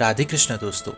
राधे कृष्ण दोस्तों।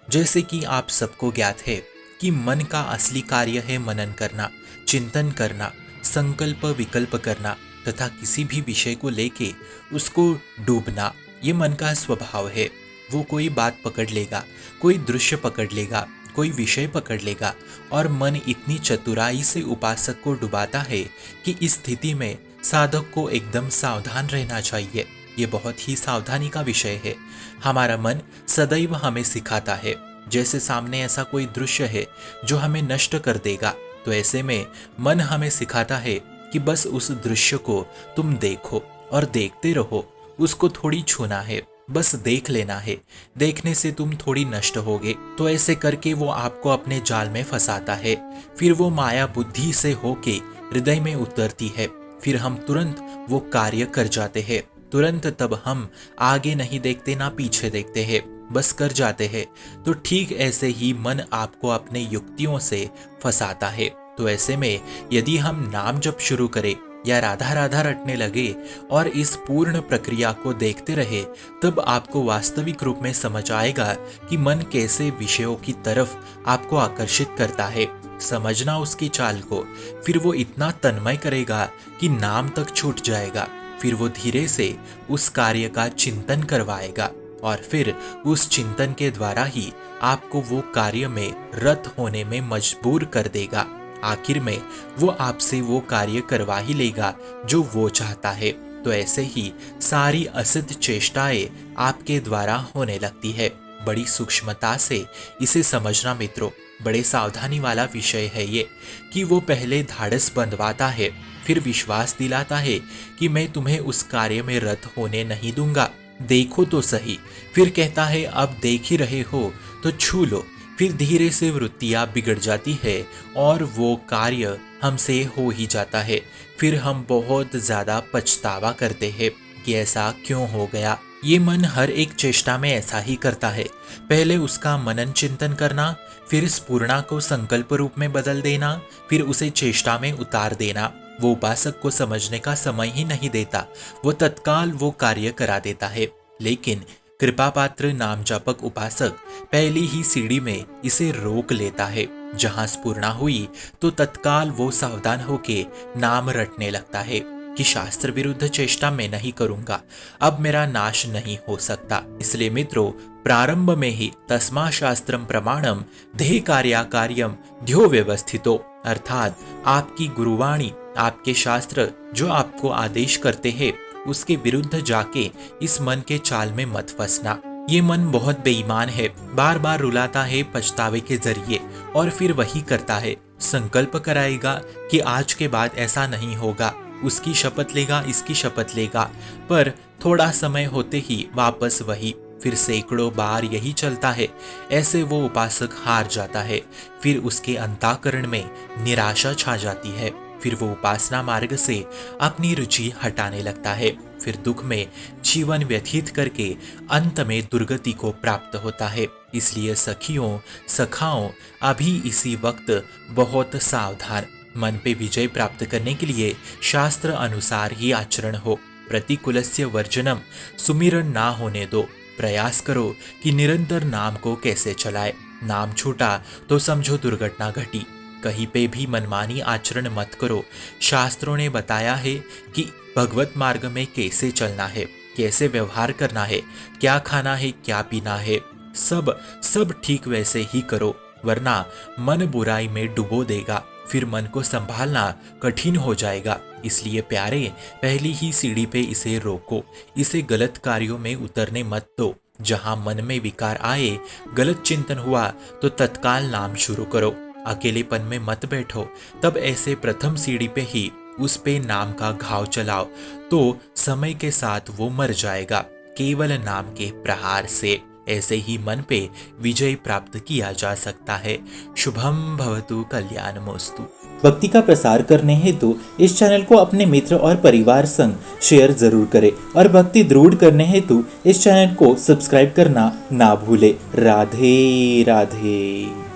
जैसे कि आप सबको ज्ञात है कि मन का असली कार्य है मनन करना, चिंतन करना, संकल्प विकल्प करना तथा किसी भी विषय को लेके उसको डूबना। ये मन का स्वभाव है। वो कोई बात पकड़ लेगा, कोई दृश्य पकड़ लेगा, कोई विषय पकड़ लेगा और मन इतनी चतुराई से उपासक को डुबाता है कि इस स्थिति में साधक को एकदम सावधान रहना चाहिए। ये बहुत ही सावधानी का विषय है। हमारा मन सदैव हमें सिखाता है। जैसे सामने ऐसा कोई दृश्य है जो हमें नष्ट कर देगा, तो ऐसे में मन हमें सिखाता है कि बस उस दृश्य को तुम देखो और देखते रहो। उसको थोड़ी छूना है, बस देख लेना है। देखने से तुम थोड़ी नष्ट होगे। तो ऐसे करके वो आपको अपने जाल में फंसाता है। फिर वो माया बुद्धि से होके हृदय में उतरती है। फिर हम तुरंत वो कार्य कर जाते हैं। तुरंत तब हम आगे नहीं देखते ना पीछे देखते हैं, बस कर जाते हैं। तो ठीक ऐसे ही मन आपको अपने युक्तियों से फंसाता है। तो ऐसे में यदि हम नाम जप शुरू करें या राधा राधा रटने लगे और इस पूर्ण प्रक्रिया को देखते रहे, तब आपको वास्तविक रूप में समझ आएगा कि मन कैसे विषयों की तरफ आपको आकर्षित करता है। समझना उसकी चाल को, फिर वो इतना तन्मय करेगा कि नाम तक छूट जाएगा। फिर वो धीरे से उस कार्य का चिंतन करवाएगा और फिर उस चिंतन के द्वारा ही आपको वो कार्य में रत होने में मजबूर कर देगा। आखिर में वो आपसे वो कार्य करवा ही लेगा जो वो चाहता है। तो ऐसे ही सारी असत चेष्टाएं आपके द्वारा होने लगती है। बड़ी सूक्ष्मता से इसे समझना मित्रों। बड़े सावधानी वाला विषय है ये कि वो पहले धाड़स बंधवाता है, फिर विश्वास दिलाता है कि मैं तुम्हें उस कार्य में रत होने नहीं दूंगा, देखो तो सही। फिर कहता है अब देख ही रहे हो तो छू लो। फिर धीरे से वृत्तियां बिगड़ जाती है और वो कार्य हमसे हो ही जाता है। फिर हम बहुत ज्यादा पछतावा करते हैं कि ऐसा क्यों हो गया। ये मन हर एक चेष्टा में ऐसा ही करता है। पहले उसका मनन चिंतन करना, फिर स्फुरणा को संकल्प रूप में बदल देना, फिर उसे चेष्टा में उतार देना। वो उपासक को समझने का समय ही नहीं देता। वो तत्काल वो कार्य करा देता है। लेकिन कृपा पात्र नाम जापक उपासक पहली ही सीढ़ी में इसे रोक लेता है। जहां स्फुरणा हुई तो तत्काल वो सावधान होके नाम रटने लगता है कि शास्त्र विरुद्ध चेष्टा मैं नहीं करूंगा, अब मेरा नाश नहीं हो सकता। इसलिए मित्रों, प्रारंभ में ही तस्मा शास्त्रम प्रमाणम देह कार्या कार्यम ध्यो व्यवस्थितो, अर्थात आपकी गुरुवाणी, आपके शास्त्र जो आपको आदेश करते हैं उसके विरुद्ध जाके इस मन के चाल में मत फंसना। ये मन बहुत बेईमान है, बार बार रुलाता है पछतावे के जरिए और फिर वही करता है। संकल्प कराएगा कि आज के बाद ऐसा नहीं होगा, उसकी शपथ लेगा, इसकी शपथ लेगा, पर थोड़ा समय होते ही वापस वही। फिर सैकड़ों बार यही चलता है। ऐसे वो उपासक हार जाता है। फिर उसके अंतःकरण में निराशा छा जाती है। फिर वो उपासना मार्ग से अपनी रुचि हटाने लगता है। फिर दुख में जीवन व्यतीत करके अंत में दुर्गति को प्राप्त होता है। इसलिए सखियों सखाओं, अभी इसी वक्त बहुत सावधान। मन पे विजय प्राप्त करने के लिए शास्त्र अनुसार ही आचरण हो। प्रतिकूलस्य वर्जनम, सुमिरन ना होने दो। प्रयास करो कि निरंतर नाम को कैसे चलाए। नाम छूटा तो समझो दुर्घटना घटी। कहीं पे भी मनमानी आचरण मत करो। शास्त्रों ने बताया है कि भगवत मार्ग में कैसे चलना है, कैसे व्यवहार करना है, क्या खाना है, क्या पीना है, सब ठीक वैसे ही करो, वरना मन बुराई में डुबो देगा। फिर मन को संभालना कठिन हो जाएगा। इसलिए प्यारे, पहली ही सीढ़ी पे इसे रोको। इसे गलत कार्यों में उतरने मत दो। जहां मन में विकार आए, गलत चिंतन हुआ तो तत्काल नाम शुरू करो। अकेलेपन में मत बैठो। तब ऐसे प्रथम सीढ़ी पे ही उस पे नाम का घाव चलाओ, तो समय के साथ वो मर जाएगा केवल नाम के प्रहार से। ऐसे ही मन पे विजय प्राप्त किया जा सकता है। शुभम भवतु कल्याणमोस्तु। भक्ति का प्रसार करने हेतु इस चैनल को अपने मित्र और परिवार संग शेयर जरूर करें और भक्ति दृढ़ करने हेतु इस चैनल को सब्सक्राइब करना ना भूले। राधे राधे।